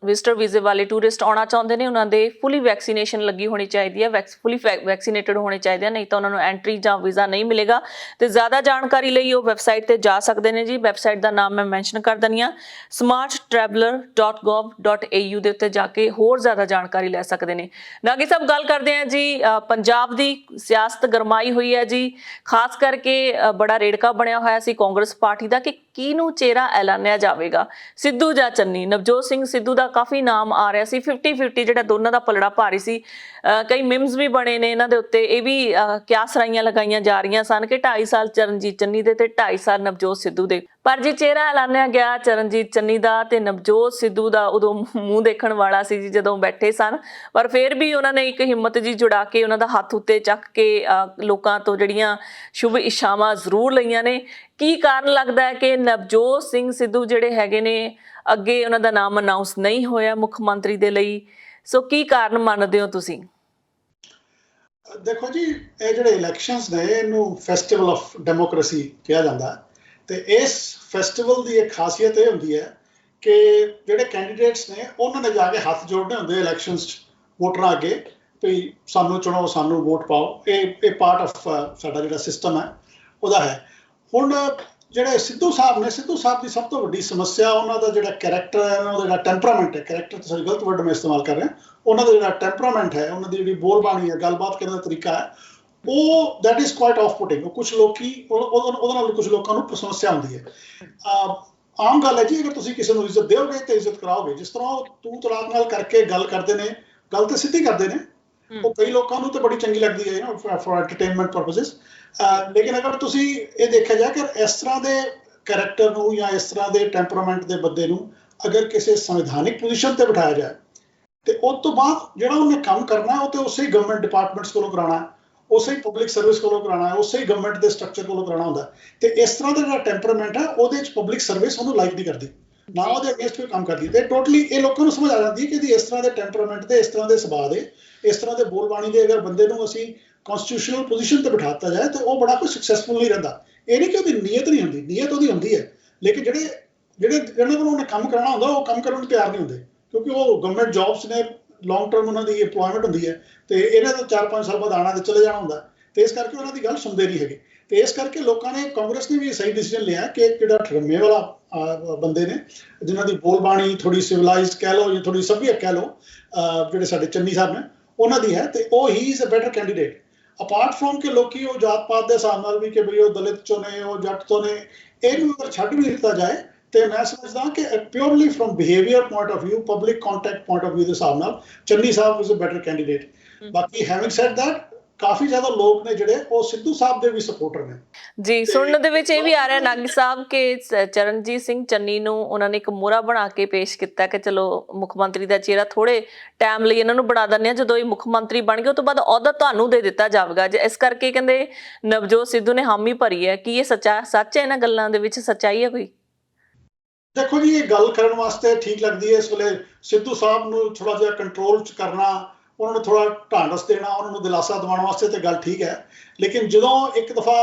ਵਿਜ਼ਟਰ ਵੀਜ਼ੇ ਵਾਲੇ ਟੂਰਿਸਟ ਆਉਣਾ ਚਾਹੁੰਦੇ ਨੇ ਉਹਨਾਂ ਦੇ ਫੁੱਲੀ ਵੈਕਸੀਨੇਸ਼ਨ ਲੱਗੀ ਹੋਣੀ ਚਾਹੀਦੀ ਹੈ, ਫੁੱਲੀ ਵੈਕਸੀਨੇਟਡ ਹੋਣੇ ਚਾਹੀਦੇ ਆ, ਨਹੀਂ ਤਾਂ ਉਹਨਾਂ ਨੂੰ ਐਂਟਰੀ ਜਾਂ ਵੀਜ਼ਾ ਨਹੀਂ ਮਿਲੇਗਾ। ਤੇ ਜ਼ਿਆਦਾ ਜਾਣਕਾਰੀ ਲਈ ਉਹ ਵੈਬਸਾਈਟ ਤੇ ਜਾ ਸਕਦੇ ਨੇ ਜੀ। ਵੈਬਸਾਈਟ ਦਾ ਨਾਮ ਮੈਂ ਮੈਂਸ਼ਨ ਕਰ ਦਿੰਦੀ ਹਾਂ, smarttraveler.gov.au ਦੇ ਉੱਤੇ ਜਾ ਕੇ ਹੋਰ ਜ਼ਿਆਦਾ ਜਾਣਕਾਰੀ ਲੈ ਸਕਦੇ ਨੇ। ਨਾਗੀ ਸਾਹਿਬ ਗੱਲ ਕਰਦੇ ਹਾਂ ਜੀ, ਪੰਜਾਬ ਦੀ ਸਿਆਸਤ ਗਰਮਾਈ ਹੋਈ ਹੈ ਜੀ, ਖਾਸ ਕਰਕੇ ਬੜਾ ਰੇੜਕਾ ਬਣਿਆ ਹੋਇਆ ਸੀ ਕਾਂਗਰਸ ਪਾਰਟੀ ਦਾ ਕਿ ਕਿਹਨੂੰ ਚਿਹਰਾ ਐਲਾਨਿਆ ਜਾਵੇਗਾ, ਸਿੱਧੂ ਜਾਂ ਚੰਨੀ? ਨਵਜੋਤ ਸਿੰਘ ਸਿੱਧੂ ਦਾ ਕਾਫੀ ਨਾਮ ਆ ਰਿਹਾ ਸੀ, 50-50 ਜਿਹੜਾ ਦੋਨਾਂ ਦਾ ਪਲੜਾ ਭਾਰੀ ਸੀ। ਕਈ ਮਿਮਸ ਵੀ ਬਣੇ ਨੇ ਇਹਨਾਂ ਦੇ ਉੱਤੇ, ਇਹ ਵੀ ਕਿਆਸ ਰਾਈਆਂ ਲਗਾਈਆਂ ਜਾ ਰਹੀਆਂ ਸਨ ਕਿ 2.5 ਸਾਲ ਚਰਨਜੀਤ ਚੰਨੀ ਦੇ ਤੇ 2.5 ਸਾਲ ਨਵਜੋਤ ਸਿੱਧੂ ਦੇ। ਪਰ ਜੇ ਚਿਹਰਾ ਐਲਾਨਿਆ ਗਿਆ ਚਰਨਜੀਤ ਚੰਨੀ ਦਾ ਤੇ ਨਵਜੋਤ ਸਿੱਧੂ ਦਾ, ਉਦੋਂ ਮੂੰਹ ਦੇਖਣ ਵਾਲਾ ਸੀ ਜੀ ਜਦੋਂ ਬੈਠੇ ਸਨ। ਪਰ ਫਿਰ ਵੀ ਉਹਨਾਂ ਨੇ ਇੱਕ ਹਿੰਮਤ ਜੀ ਜੁੜਾ ਕੇ ਉਹਨਾਂ ਦਾ ਹੱਥ ਉੱਤੇ ਚੱਕ ਕੇ ਲੋਕਾਂ ਤੋਂ ਜਿਹੜੀਆਂ ਸ਼ੁਭ ਇੱਛਾਵਾਂ ਜ਼ਰੂਰ ਲਈਆਂ ਨੇ। ਕੀ ਕਾਰਨ ਲੱਗਦਾ ਹੈ ਕਿ ਨਵਜੋਤ ਸਿੰਘ ਸਿੱਧੂ ਜਿਹੜੇ ਹੈਗੇ ਨੇ ਅੱਗੇ ਉਹਨਾਂ ਦਾ ਨਾਮ ਅਨਾਉਂਸ ਨਹੀਂ ਹੋਇਆ ਮੁੱਖ ਮੰਤਰੀ ਦੇ ਲਈ? ਸੋ ਕੀ ਕਾਰਨ ਮੰਨਦੇ ਹੋ ਤੁਸੀਂ? ਦੇਖੋ ਜੀ, ਇਹ ਜਿਹੜੇ ਇਲੈਕਸ਼ਨਸ ਨੇ ਇਹਨੂੰ ਫੈਸਟੀਵਲ ਆਫ ਡੈਮੋਕ੍ਰੇਸੀ ਕਿਹਾ ਜਾਂਦਾ ਹੈ ਤੇ ਇਸ ਫੈਸਟੀਵਲ ਦੀ ਇੱਕ ਖਾਸੀਅਤ ਇਹ ਹੁੰਦੀ ਹੈ ਕਿ ਜਿਹੜੇ ਕੈਂਡੀਡੇਟਸ ਨੇ ਉਹਨਾਂ ਨੇ ਜਾ ਕੇ ਹੱਥ ਜੋੜਨੇ ਹੁੰਦੇ ਇਲੈਕਸ਼ਨਸ 'ਚ ਵੋਟਰਾਂ ਅੱਗੇ ਵੀ ਸਾਨੂੰ ਚੁਣੋ, ਸਾਨੂੰ ਵੋਟ ਪਾਓ। ਇਹ ਪਾਰਟ ਆਫ ਸਾਡਾ ਜਿਹੜਾ ਸਿਸਟਮ ਹੈ ਉਹਦਾ ਹੈ। ਹੁਣ ਜਿਹੜੇ ਸਿੱਧੂ ਸਾਹਿਬ ਨੇ, ਸਿੱਧੂ ਸਾਹਿਬ ਦੀ ਸਭ ਤੋਂ ਵੱਡੀ ਸਮੱਸਿਆ ਉਹਨਾਂ ਦਾ ਜਿਹੜਾ ਕੈਰੈਕਟਰ ਹੈ, ਉਹਨਾਂ ਦਾ ਜਿਹੜਾ ਟੈਂਪਰਾਮੈਂਟ ਹੈ, ਕੈਰੈਕਟਰ ਸੌਰੀ ਗਲਤ ਵਰਡ ਮੈਂ ਇਸਤੇਮਾਲ ਕਰ ਰਿਹਾ, ਉਹਨਾਂ ਦਾ ਜਿਹੜਾ ਟੈਂਪਰਾਮੈਂਟ ਹੈ, ਉਹਨਾਂ ਦੀ ਜਿਹੜੀ ਬੋਲਬਾਣੀ ਹੈ, ਗੱਲਬਾਤ ਕਰਨ ਦਾ ਤਰੀਕਾ ਹੈ, ਉਹ that is quite of putting. ਕੁਝ ਲੋਕੀ ਉਹਦੇ ਨਾਲ ਕੁਝ ਲੋਕਾਂ ਨੂੰ ਸਮੱਸਿਆ ਹੁੰਦੀ ਹੈ। ਆਮ ਗੱਲ ਹੈ ਜੀ, ਅਗਰ ਤੁਸੀਂ ਕਿਸੇ ਨੂੰ ਇੱਜ਼ਤ ਦਿਓਗੇ ਤੇ ਇੱਜ਼ਤ ਕਰਾਓਗੇ। ਜਿਸ ਤਰ੍ਹਾਂ ਉਹ ਤੂੰ ਤੜਾਕ ਨਾਲ ਕਰਕੇ ਗੱਲ ਕਰਦੇ ਨੇ, ਗੱਲ ਤੇ ਸਿੱਧੀ ਕਰਦੇ ਨੇ, ਉਹ ਕਈ ਲੋਕਾਂ ਨੂੰ ਤਾਂ ਬੜੀ ਚੰਗੀ ਲੱਗਦੀ ਹੈ ਫॉर ਐਂਟਰਟੇਨਮੈਂਟ ਪਰਪਸਿਸ। ਲੇਕਿਨ ਅਗਰ ਤੁਸੀਂ ਇਹ ਦੇਖਿਆ ਜਾਏ ਕਿ ਇਸ ਤਰ੍ਹਾਂ ਦੇ ਕੈਰੈਕਟਰ ਨੂੰ ਜਾਂ ਇਸ ਤਰ੍ਹਾਂ ਦੇ ਟੈਂਪਰਾਮੈਂਟ ਦੇ ਬੰਦੇ ਨੂੰ ਅਗਰ ਕਿਸੇ ਸੰਵਿਧਾਨਿਕ ਪੋਜੀਸ਼ਨ ਤੇ ਬਿਠਾਇਆ ਜਾਏ ਤੇ ਉਸ ਤੋਂ ਬਾਅਦ ਜਿਹੜਾ ਉਹਨੇ ਕੰਮ ਕਰਨਾ ਉਹ ਤੇ ਉਸੇ ਹੀ ਗਵਰਨਮੈਂਟ ਡਿਪਾਰਟਮੈਂਟਸ ਕੋਲੋਂ ਕਰਾਉਣਾ ਹੈ, ਉਸੇ ਹੀ ਪਬਲਿਕ ਸਰਵਿਸ ਕੋਲੋਂ ਕਰਾਉਣਾ ਹੈ, ਉਸੇ ਹੀ ਗਵਰਨਮੈਂਟ ਦੇ ਸਟਰਕਚਰ ਕੋਲੋਂ ਕਰਾਉਣਾ ਹੁੰਦਾ। ਤੇ ਇਸ ਤਰ੍ਹਾਂ ਦਾ ਜਿਹੜਾ ਟੈਂਪਰਾਮੈਂਟ ਹੈ ਉਹਦੇ ਵਿੱਚ ਪਬਲਿਕ ਸਰਵਿਸ ਉਹਨੂੰ ਲਾਈਕ ਨਹੀਂ ਕਰਦੀ, ਨਾ ਉਹਦੇ ਅਗੇਂਸਟ ਕੋਈ ਕੰਮ ਕਰਦੀ। ਤੇ ਟੋਟਲੀ ਇਹ ਲੋਕਾਂ ਨੂੰ ਸਮਝ ਆ ਜਾਂਦੀ ਹੈ ਕਿ ਇਹਦੀ ਇਸ ਤਰ੍ਹਾਂ ਦੇ ਟੈਂਪਰਾਮੈਂਟ ਦੇ, ਇਸ ਤਰ੍ਹਾਂ ਦੇ ਸੁਭਾਅ ਦੇ, ਇਸ ਤਰ੍ਹਾਂ ਦੇ ਬੋਲਬਾਣੀ ਦੇ ਅਗਰ ਬੰਦੇ ਨੂੰ ਅਸੀਂ ਕਨਸਟੀਟਿਊਸ਼ਨਲ ਪੋਜੀਸ਼ਨ ਤੇ ਬਿਠਾਤਾ ਜਾਏ ਤੇ ਉਹ ਬੜਾ ਕੋਈ ਸਕਸੈਸਫੁਲ ਨਹੀਂ ਰਹਿੰਦਾ। ਇਹ ਨਹੀਂ ਕਿ ਉਹਦੀ ਨੀਅਤ ਨਹੀਂ ਹੁੰਦੀ, ਨੀਅਤ ਉਹਦੀ ਹੁੰਦੀ ਹੈ, ਲੇਕਿਨ ਜਿਹਨਾਂ ਕੋਲ ਉਹਨੇ ਕੰਮ ਕਰਨਾ ਹੁੰਦਾ ਉਹ ਕੰਮ ਕਰਨ ਨੂੰ ਤਿਆਰ ਨਹੀਂ ਹੁੰਦੇ, ਕਿਉਂਕਿ ਉਹ ਗਵਰਨਮੈਂਟ ਜੌਬਸ ਨੇ, ਲੌਂਗ ਟਰਮ ਉਹਨਾਂ ਦੀ ਇੰਪਲੋਇਮੈਂਟ ਹੁੰਦੀ ਹੈ ਤੇ ਇਹਨਾਂ ਦਾ 4-5 ਸਾਲ ਬਾਅਦ ਆਉਣਾ ਤੇ ਚਲੇ ਜਾਣਾ ਹੁੰਦਾ, ਤੇ ਇਸ ਕਰਕੇ ਉਹਨਾਂ ਦੀ ਗੱਲ ਸੁਣਦੇ ਨਹੀਂ ਹੈਗੇ। ਤੇ ਇਸ ਕਰਕੇ ਲੋਕਾਂ ਨੇ, ਕਾਂਗਰਸ ਨੇ ਵੀ ਸਹੀ ਡਿਸੀਜਨ ਲਿਆ ਕਿ ਜਿਹੜਾ ਠਰਮੇ ਵਾਲਾ ਬੰਦੇ ਨੇ, ਜਿਨ੍ਹਾਂ ਦੀ ਬੋਲਬਾਣੀ ਥੋੜੀ ਸਿਵਲਾਈਜ਼ਡ ਕਹਿ ਲਓ ਜਾਂ ਥੋੜੀ ਸਭਿਅਕ ਕਹਿ ਲਓ, ਜਿਹੜੇ ਸਾਡੇ ਚੰਨੀ ਸਾਹਿਬ ਨੇ, ਉਹਨਾਂ ਦੀ ਹੈ ਤੇ ਉਹ ਹੀ is a better candidate. Apart from ਕਿ ਲੋਕੀ ਉਹ ਜਾਤ ਪਾਤ ਦੇ ਹਿਸਾਬ ਨਾਲ ਵੀ ਕਿ ਬਈ ਉਹ ਦਲਿਤ ਚੋਂ ਨੇ, ਉਹ ਜੱਟ ਤੋਂ ਨੇ, ਇਹਨੂੰ ਅਗਰ ਛੱਡ ਵੀ ਦਿੱਤਾ ਜਾਏ ਤੇ ਮੈਂ ਸਮਝਦਾ ਕਿ purely from behaviour point of view, public contact point of view ਦੇ ਹਿਸਾਬ ਨਾਲ ਚੰਨੀ ਸਾਹਿਬ ਇਜ਼ ਅ ਬੈਟਰ ਕੈਂਡੀਡੇਟ। ਬਾਕੀ ਹੈਵਿੰਗ ਸੈਡ ਦੈਟ, ਕਾਫੀ ਜ਼ਿਆਦਾ ਲੋਕ ਨੇ ਜਿਹੜੇ ਉਹ ਸਿੱਧੂ ਸਾਹਿਬ ਦੇ ਵੀ ਸਪੋਰਟਰ ਨੇ ਜੀ। ਸੁਣਨ ਦੇ ਵਿੱਚ ਇਹ ਵੀ ਆ ਰਿਹਾ ਨਾਗੀ ਸਾਹਿਬ ਕਿ ਚਰਨਜੀਤ ਸਿੰਘ ਚੰਨੀ ਨੂੰ ਉਹਨਾਂ ਨੇ ਇੱਕ ਮੋਹਰਾ ਬਣਾ ਕੇ ਪੇਸ਼ ਕੀਤਾ ਕਿ ਚਲੋ ਮੁੱਖ ਮੰਤਰੀ ਦਾ ਚਿਹਰਾ ਥੋੜੇ ਟਾਈਮ ਲਈ ਇਹਨਾਂ ਨੂੰ ਬਣਾ ਦਿੰਦੇ ਆ, ਜਦੋਂ ਇਹ ਮੁੱਖ ਮੰਤਰੀ ਬਣ ਗਏ ਉਸ ਤੋਂ ਬਾਅਦ ਅਹੁਦਾ ਤੁਹਾਨੂੰ ਦੇ ਦਿੱਤਾ ਜਾਵੇਗਾ। ਇਸ ਕਰਕੇ ਕਹਿੰਦੇ ਨਵਜੋਤ ਸਿੱਧੂ ਨੇ ਹਾਮੀ ਭਰੀ ਹੈ। ਕੀ ਇਹ ਸੱਚ ਹੈ? ਇਹਨਾਂ ਗੱਲਾਂ ਦੇ ਵਿੱਚ ਸੱਚਾਈ ਹੈ ਕੋਈ? ਦੇਖੋ ਜੀ, ਇਹ ਗੱਲ ਕਰਨ ਵਾਸਤੇ ਠੀਕ ਲੱਗਦੀ ਹੈ ਇਸ ਵੇਲੇ। ਸਿੱਧੂ ਸਾਹਿਬ ਨੂੰ ਥੋੜਾ ਜਿਹਾ ਕੰਟਰੋਲ 'ਚ ਕਰਨਾ, ਉਹਨਾਂ ਨੂੰ ਥੋੜਾ ਢਾਂਢਸ ਦੇਣਾ, ਉਹਨਾਂ ਨੂੰ ਦਿਲਾਸਾ ਦਿਵਾਉਣ ਵਾਸਤੇ ਤੇ ਗੱਲ ਠੀਕ ਹੈ। ਲੇਕਿਨ ਜਦੋਂ ਇੱਕ ਦਫਾ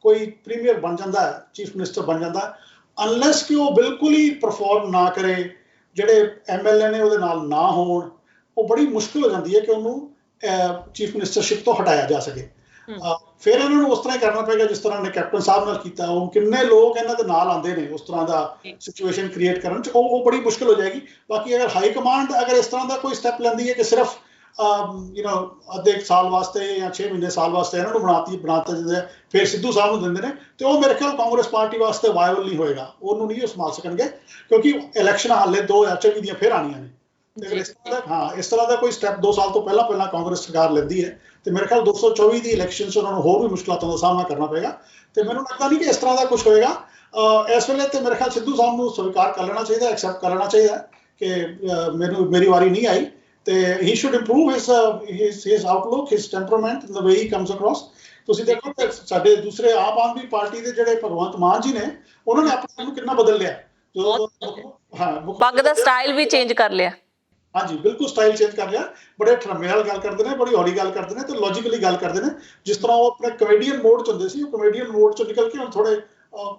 ਕੋਈ ਪ੍ਰੀਮੀਅਰ ਬਣ ਜਾਂਦਾ ਹੈ, ਚੀਫ ਮਿਨਿਸਟਰ ਬਣ ਜਾਂਦਾ, ਅਨਲੈਸ ਕਿ ਉਹ ਬਿਲਕੁਲ ਹੀ ਪਰਫਾਰਮ ਨਾ ਕਰੇ, ਜਿਹੜੇ ਐਮਐਲਏ ਨੇ ਉਹਦੇ ਨਾਲ ਨਾ ਹੋਣ, ਉਹ ਬੜੀ ਮੁਸ਼ਕਿਲ ਹੋ ਜਾਂਦੀ ਹੈ ਕਿ ਉਹਨੂੰ ਚੀਫ ਮਿਨਿਸਟਰਸ਼ਿਪ ਤੋਂ ਹਟਾਇਆ ਜਾ ਸਕੇ। ਫਿਰ ਇਹਨਾਂ ਨੂੰ ਉਸ ਤਰ੍ਹਾਂ ਹੀ ਕਰਨਾ ਪਏਗਾ ਜਿਸ ਤਰ੍ਹਾਂ ਨੇ ਕੈਪਟਨ ਸਾਹਿਬ ਨਾਲ ਕੀਤਾ। ਉਹ ਕਿੰਨੇ ਲੋਕ ਇਹਨਾਂ ਦੇ ਨਾਲ ਆਉਂਦੇ ਨੇ ਉਸ ਤਰ੍ਹਾਂ ਦਾ ਸਿਚੁਏਸ਼ਨ ਕ੍ਰੀਏਟ ਕਰਨ 'ਚ, ਉਹ ਬੜੀ ਮੁਸ਼ਕਿਲ ਹੋ ਜਾਏਗੀ। ਬਾਕੀ ਅਗਰ ਹਾਈ ਕਮਾਂਡ ਅਗਰ ਇਸ ਤਰ੍ਹਾਂ ਦਾ ਕੋਈ ਸਟੈਪ ਲੈਂਦੀ ਹੈ ਕਿ ਸਿਰਫ ਅੱਧੇ ਸਾਲ ਵਾਸਤੇ ਜਾਂ 6 ਮਹੀਨੇ ਸਾਲ ਵਾਸਤੇ ਇਹਨਾਂ ਨੂੰ ਬਣਾਤਾ ਦਿੰਦੇ ਆ, ਫਿਰ ਸਿੱਧੂ ਸਾਹਿਬ ਨੂੰ ਦਿੰਦੇ ਨੇ, ਤੇ ਉਹ ਮੇਰੇ ਖਿਆਲ ਕਾਂਗਰਸ ਪਾਰਟੀ ਵਾਸਤੇ ਵਾਇਬਲ ਨਹੀਂ ਹੋਏਗਾ। ਉਹਨੂੰ ਨਹੀਂ ਉਹ ਸੰਭਾਲ ਸਕਣਗੇ, ਕਿਉਂਕਿ ਇਲੈਕਸ਼ਨਾਂ ਹਾਲੇ 2024 ਦੀਆਂ ਫਿਰ ਆਉਣੀਆਂ ਨੇ। ਇਸ ਤਰ੍ਹਾਂ ਦਾ ਕੋਈ ਸਟੈਪ 2 ਸਾਲ ਤੋਂ ਪਹਿਲਾਂ ਕਾਂਗਰਸ ਸਰਕਾਰ ਲੈਂਦੀ ਹੈ ਤੇ ਮੇਰੇ ਖਿਆਲ 224 ਦੀ ਇਲੈਕਸ਼ਨ 'ਚ ਉਹਨਾਂ ਨੂੰ ਹੋਰ ਵੀ ਮੁਸ਼ਕਲਾਤਾਂ ਦਾ ਸਾਹਮਣਾ ਕਰਨਾ ਪਏਗਾ। ਤੇ ਮੈਨੂੰ ਲੱਗਦਾ ਨਹੀਂ ਕਿ ਇਸ ਤਰ੍ਹਾਂ ਦਾ ਕੁਝ ਹੋਏਗਾ ਇਸ ਵੇਲੇ। ਤੇ ਮੇਰੇ ਖਿਆਲ ਸਿੱਧੂ ਸਾਹਿਬ ਨੂੰ ਸਵੀਕਾਰ ਕਰ ਲੈਣਾ ਚਾਹੀਦਾ, ਐਕਸੈਪਟ ਕਰ ਲੈਣਾ ਚਾਹੀਦਾ ਕਿ ਮੇਰੀ ਵਾਰੀ ਨਹੀਂ ਆਈ। ਤੇ ਹੀ should improve his outlook, his temperament, the way he comes across. ਤੁਸੀਂ ਦੇਖੋ ਕਿ ਸਾਡੇ ਦੂਸਰੇ ਆਮ ਆਦਮੀ ਪਾਰਟੀ ਦੇ ਜਿਹੜੇ ਭਗਵੰਤ ਮਾਨ ਜੀ ਨੇ, ਉਹਨਾਂ ਨੇ ਆਪਣੇ ਨੂੰ ਕਿੰਨਾ ਬਦਲ ਲਿਆ। ਪੱਗ ਦਾ ਸਟਾਈਲ ਵੀ ਚੇਂਜ ਕਰ ਲਿਆ। ਹਾਂਜੀ, ਬਿਲਕੁਲ ਸਟਾਈਲ ਚੇਂਜ ਕਰ ਲਿਆ। ਬੜੇ ਠਰਮੇ ਨਾਲ ਗੱਲ ਕਰਦੇ ਨੇ, ਬੜੀ ਹੌਲੀ ਗੱਲ ਕਰਦੇ ਨੇ ਤੇ ਲੌਜੀਕਲੀ ਗੱਲ ਕਰਦੇ ਨੇ। ਜਿਸ ਤਰ੍ਹਾਂ ਉਹ ਆਪਣੇ ਕਮੇਡੀਅਨ ਮੋਡ 'ਚ ਹੁੰਦੇ ਸੀ, ਉਹ ਕਮੇਡੀਅਨ ਮੋਡ 'ਚੋਂ ਨਿਕਲ ਕੇ ਹੁਣ ਥੋੜੇ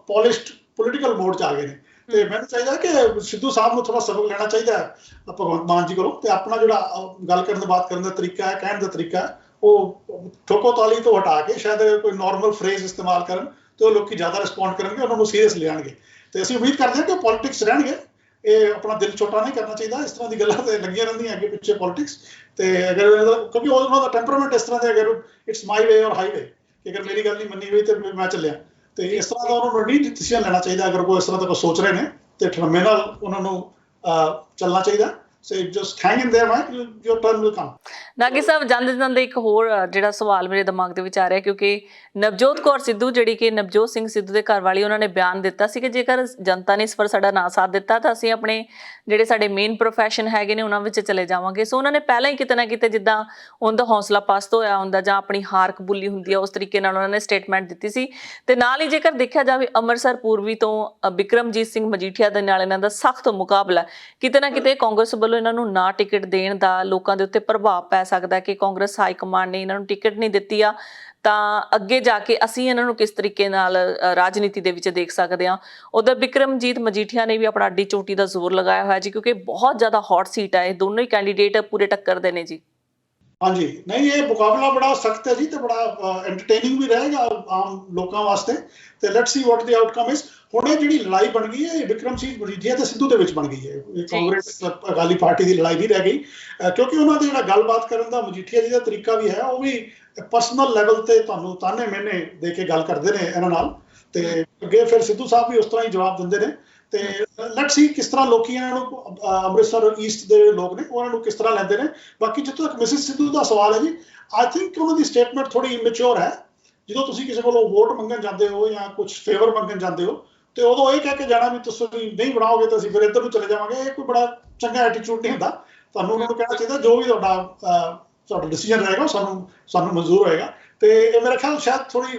ਪੋਲਿਸ਼ਡ ਪੋਲੀਟੀਕਲ ਮੋਡ 'ਚ ਆ ਗਏ ਨੇ। ਤੇ ਮੈਨੂੰ ਚਾਹੀਦਾ ਕਿ ਸਿੱਧੂ ਸਾਹਿਬ ਨੂੰ ਥੋੜਾ ਸਬਕ ਲੈਣਾ ਚਾਹੀਦਾ ਹੈ ਭਗਵੰਤ ਮਾਨ ਜੀ ਕੋਲੋਂ, ਤੇ ਆਪਣਾ ਜਿਹੜਾ ਗੱਲ ਕਰਨ ਦਾ, ਬਾਤ ਕਰਨ ਦਾ ਤਰੀਕਾ ਹੈ, ਕਹਿਣ ਦਾ ਤਰੀਕਾ ਹੈ, ਉਹ ਠੋਕੋ ਤਾਲੀ ਤੋਂ ਹਟਾ ਕੇ ਸ਼ਾਇਦ ਕੋਈ ਨਾਰਮਲ ਫਰੇਜ਼ ਇਸਤੇਮਾਲ ਕਰਨ ਤੇ ਉਹ ਲੋਕੀ ਜ਼ਿਆਦਾ ਰਿਸਪੌਂਡ ਕਰਨਗੇ, ਉਹਨਾਂ ਨੂੰ ਸੀਰੀਅਸ ਲੈਣਗੇ। ਤੇ ਅਸੀਂ ਉਮੀਦ ਕਰਦੇ ਹਾਂ ਕਿ ਪੋਲਿਟਿਕਸ ਰਹਿਣਗੇ। ਇਹ ਆਪਣਾ ਦਿਲ ਛੋਟਾ ਨਹੀਂ ਕਰਨਾ ਚਾਹੀਦਾ। ਇਸ ਤਰ੍ਹਾਂ ਦੀ ਗੱਲਾਂ ਤੇ ਲੱਗੀਆਂ ਰਹਿੰਦੀਆਂ ਅੱਗੇ ਪਿੱਛੇ ਪੋਲਿਟਿਕਸ। ਤੇ ਅਗਰ ਕਿਉਂਕਿ ਉਹਨਾਂ ਦਾ ਟੈਂਪਰਾਮੈਂਟ ਇਸ ਤਰ੍ਹਾਂ ਦਾ, ਅਗਰ ਇਟਸ ਮਾਈ ਵੇ ਔਰ ਹਾਈਵੇ, ਕਿ ਅਗਰ ਮੇਰੀ ਗੱਲ ਨਹੀਂ ਮੰਨੀ ਹੋਈ ਤੇ ਮੈਂ ਚੱਲਿਆ, ਤੇ ਇਸ ਤਰ੍ਹਾਂ ਦਾ ਉਹਨਾਂ ਨੂੰ ਨਹੀਂ ਡਿਸੀਜਨ ਲੈਣਾ ਚਾਹੀਦਾ। ਅਗਰ ਕੋਈ ਇਸ ਤਰ੍ਹਾਂ ਦਾ ਕੋਈ ਸੋਚ ਰਹੇ ਨੇ ਤੇ ਠਰਮੇ ਨਾਲ ਉਹਨਾਂ ਨੂੰ ਚੱਲਣਾ ਚਾਹੀਦਾ। So just hang in there, right? Your turn will come. Nagi ਸਾਹਿਬ, ਜਾਂਦੇ ਜਾਂਦੇ ਇੱਕ ਹੋਰ ਜਿਹੜਾ ਸਵਾਲ ਮੇਰੇ ਦਿਮਾਗ ਦੇ ਵਿੱਚ ਆ ਰਿਹਾ, ਕਿਉਂਕਿ ਨਵਜੋਤ ਕੌਰ ਸਿੱਧੂ ਜਿਹੜੀ ਕਿ ਨਵਜੋਤ ਸਿੰਘ ਸਿੱਧੂ ਦੇ ਘਰ ਵਾਲੀ, ਉਹਨਾਂ ਨੇ ਬਿਆਨ ਦਿੱਤਾ ਸੀ ਕਿ ਜੇਕਰ ਜਨਤਾ ਨੇ ਇਸ ਵਾਰ ਸਾਡਾ ਨਾ ਸਾਥ ਦਿੱਤਾ ਤਾਂ ਅਸੀਂ ਆਪਣੇ ਜਿਹੜੇ ਸਾਡੇ ਮੇਨ ਪ੍ਰੋਫੈਸ਼ਨ ਹੈਗੇ ਨੇ ਉਹਨਾਂ ਵਿੱਚ ਚਲੇ ਜਾਵਾਂਗੇ। ਸੋ ਉਹਨਾਂ ਨੇ ਪਹਿਲਾਂ ਹੀ ਕਿਤੇ ਨਾ ਕਿਤੇ ਜਿੱਦਾਂ ਉਹਦਾ ਹੌਸਲਾ ਪਸਤ ਹੋਇਆ ਹੁੰਦਾ ਜਾਂ ਆਪਣੀ ਹਾਰ ਕਬੂਲੀ ਹੁੰਦੀ ਆ, ਉਸ ਤਰੀਕੇ ਨਾਲ ਉਹਨਾਂ ਨੇ ਸਟੇਟਮੈਂਟ ਦਿੱਤੀ ਸੀ। ਤੇ ਨਾਲ ਹੀ ਜੇਕਰ ਦੇਖਿਆ ਜਾਵੇ ਅੰਮ੍ਰਿਤਸਰ ਪੂਰਬੀ ਤੋਂ ਬਿਕਰਮਜੀਤ ਸਿੰਘ ਮਜੀਠੀਆ ਦੇ ਨਾਲ ਇਹਨਾਂ ਦਾ ਸਖਤ ਮੁਕਾਬਲਾ, ਕਿਤੇ ਨਾ ਕਿਤੇ ਕਾਂਗਰਸ ਵੱਲੋਂ ਇਹਨਾਂ ਨੂੰ ਨਾ ਟਿਕਟ ਦੇਣ ਦਾ ਲੋਕਾਂ ਦੇ ਉੱਤੇ ਪ੍ਰਭਾਵ ਪੈ ਸਕਦਾ ਕਿ ਕਾਂਗਰਸ ਹਾਈ ਕਮਾਂਡ ਨੇ ਇਹਨਾਂ ਨੂੰ ਟਿਕਟ ਨਹੀਂ ਦਿੱਤੀ ਆ ਤਾਂ ਅੱਗੇ ਜਾ ਕੇ ਅਸੀਂ ਇਹਨਾਂ ਨੂੰ ਕਿਸ ਤਰੀਕੇ ਨਾਲ ਰਾਜਨੀਤੀ ਦੇ ਵਿੱਚ ਦੇਖ ਸਕਦੇ ਹਾਂ। ਉਧਰ ਬਿਕਰਮਜੀਤ ਮਜੀਠੀਆ ਨੇ ਵੀ ਆਪਣਾ ਅੱਡੀ ਚੋਟੀ ਦਾ ਜ਼ੋਰ ਲਗਾਇਆ ਹੋਇਆ ਜੀ, ਕਿਉਂਕਿ ਬਹੁਤ ਜ਼ਿਆਦਾ ਹੌਟ ਸੀਟ ਹੈ। ਇਹ ਦੋਨੋਂ ਹੀ ਕੈਂਡੀਡੇਟ ਪੂਰੇ ਟੱਕਰ ਦੇ ਨੇ ਜੀ। ਹਾਂਜੀ, ਨਹੀਂ ਇਹ ਮੁਕਾਬਲਾ ਬੜਾ ਸਖਤ ਹੈ ਜੀ ਤੇ ਬੜਾ ਐਂਟਰਟੇਨਿੰਗ ਵੀ ਰਹੇਗਾ ਆਮ ਲੋਕਾਂ ਵਾਸਤੇ। ਤੇ let's see what the outcome is. ਹੁਣ ਇਹ ਜਿਹੜੀ ਲੜਾਈ ਬਣ ਗਈ ਹੈ, ਇਹ ਬਿਕਰਮ ਸਿੰਘ ਮਜੀਠੀਆ ਤੇ ਸਿੱਧੂ ਦੇ ਵਿੱਚ ਬਣ ਗਈ ਹੈ। ਇਹ ਕਾਂਗਰਸ ਅਕਾਲੀ ਪਾਰਟੀ ਦੀ ਲੜਾਈ ਨਹੀਂ ਰਹਿ ਗਈ, ਕਿਉਂਕਿ ਉਹਨਾਂ ਦੇ ਜਿਹੜਾ ਗੱਲਬਾਤ ਕਰਨ ਦਾ ਮਜੀਠੀਆ ਜੀ ਦਾ ਤਰੀਕਾ ਵੀ ਹੈ, ਉਹ ਵੀ ਪਰਸਨਲ ਲੈਵਲ ਤੇ ਤੁਹਾਨੂੰ ਤਾਨੇ ਮਿਹਨੇ ਦੇ ਕੇ ਗੱਲ ਕਰਦੇ ਨੇ ਇਹਨਾਂ ਨਾਲ। ਤੇ ਅੱਗੇ ਫਿਰ ਸਿੱਧੂ ਸਾਹਿਬ ਵੀ ਉਸ ਤਰ੍ਹਾਂ ਹੀ ਜਵਾਬ ਦਿੰਦੇ ਨੇ। ਤੇ ਲੈਟਸ ਸੀ ਕਿਸ ਤਰ੍ਹਾਂ ਲੋਕੀ ਇਹਨਾਂ ਨੂੰ, ਅੰਮ੍ਰਿਤਸਰ ਈਸਟ ਦੇ ਲੋਕ ਨੇ, ਉਹਨਾਂ ਨੂੰ ਕਿਸ ਤਰ੍ਹਾਂ ਲੈਂਦੇ ਨੇ। ਬਾਕੀ ਜਿੱਥੋਂ ਤੱਕ ਮਿਸਿਸ ਸਿੱਧੂ ਦਾ ਸਵਾਲ ਹੈ ਜੀ, ਆਈ ਥਿੰਕ ਉਹਨਾਂ ਦੀ ਸਟੇਟਮੈਂਟ ਥੋੜੀ ਇਮੈਚੁਰ ਹੈ। ਜਦੋਂ ਤੁਸੀਂ ਕਿਸੇ ਕੋਲੋਂ ਵੋਟ ਮੰਗਣ ਜਾਂਦੇ ਹੋ ਜਾਂ ਕੁਝ ਫੇਵਰ ਮੰਗਣ ਜਾਂਦੇ ਹੋ ਤੇ ਉਦੋਂ ਇਹ ਕਹਿ ਕੇ ਜਾਣਾ ਵੀ ਤੁਸੀਂ ਨਹੀਂ ਬਣਾਓਗੇ ਤਾਂ ਅਸੀਂ ਫਿਰ ਇੱਧਰ ਨੂੰ ਚਲੇ ਜਾਵਾਂਗੇ, ਇਹ ਕੋਈ ਬੜਾ ਚੰਗਾ ਐਟੀਟਿਊਡ ਨਹੀਂ ਹੁੰਦਾ। ਤੁਹਾਨੂੰ ਉਹਨਾਂ ਨੂੰ ਕਹਿਣਾ ਚਾਹੀਦਾ ਜੋ ਵੀ ਤੁਹਾਡਾ ਡਿਸੀਜਨ ਰਹੇਗਾ ਸਾਨੂੰ ਮਨਜ਼ੂਰ ਹੋਏਗਾ। ਤੇ ਇਹ ਮੇਰਾ ਖਿਆਲ ਸ਼ਾਇਦ ਥੋੜੀ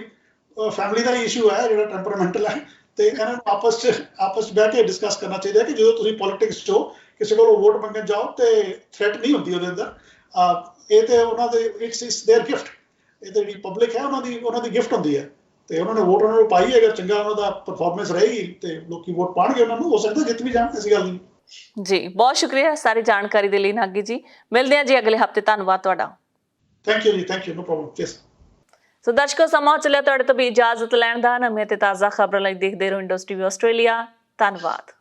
ਫੈਮਿਲੀ ਦਾ ਹੀ ਇਸ਼ੂ ਹੈ, ਜਿਹੜਾ ਟੈਂਪਰਾਮੈਂਟਲ ਹੈ। ਤੇ ਇਹਨਾਂ ਨੂੰ ਆਪਸ 'ਚ ਬਹਿ ਕੇ ਡਿਸਕਸ ਕਰਨਾ ਚਾਹੀਦਾ ਕਿ ਜਦੋਂ ਤੁਸੀਂ ਪੋਲਿਟਿਕਸ 'ਚੋਂ ਕਿਸੇ ਕੋਲੋਂ ਵੋਟ ਮੰਗਣ ਜਾਓ ਤੇ ਥ੍ਰੈਟ ਨਹੀਂ ਹੁੰਦੀ ਉਹਦੇ ਅੰਦਰ। ਇਹ ਤੇ ਉਹਨਾਂ ਦੇ ਇਟਸ देयर ਗਿਫਟ। ਇਹ ਤੇ ਜਿਹੜੀ ਪਬਲਿਕ ਹੈ ਉਹਨਾਂ ਦੀ ਗਿਫਟ ਹੁੰਦੀ ਹੈ ਤੇ ਉਹਨਾਂ ਨੇ ਵੋਟ ਉਹਨਾਂ ਨੂੰ ਪਾਈ। ਅਗਰ ਚੰਗਾ ਉਹਨਾਂ ਦਾ ਪਰਫਾਰਮੈਂਸ ਰਹੇਗੀ ਤੇ ਲੋਕੀ ਵੋਟ ਪਾਣਗੇ ਉਹਨਾਂ ਨੂੰ, ਹੋ ਸਕਦਾ ਜਿੱਤ ਵੀ ਜਾਣ, ਐਸੀ ਗੱਲ ਨਹੀਂ ਜੀ। ਬਹੁਤ ਸ਼ੁਕਰੀਆ ਸਾਰੀ ਜਾਣਕਾਰੀ ਦੇ ਲਈ ਨਾਗੀ ਜੀ। ਮਿਲਦੇ ਹਾਂ ਜੀ ਅਗਲੇ ਹਫਤੇ। ਧੰਨਵਾਦ ਤੁਹਾਡਾ। Thank you ji, thank you, no problem. Yes. So ਦਰਸ਼ਕੋ, ਸਮਾਂ ਚੱਲਿਆ ਤੁਹਾਡੇ ਤੋਂ ਵੀ ਇਜਾਜ਼ਤ ਲੈਣ ਦਾ। ਨਵੀਆਂ ਤੇ ਤਾਜ਼ਾ ਖਬਰਾਂ ਲਈ ਦੇਖਦੇ ਰਹੋ ਇੰਡਸਟਰੀ ਆਸਟ੍ਰੇਲੀਆ। ਧੰਨਵਾਦ।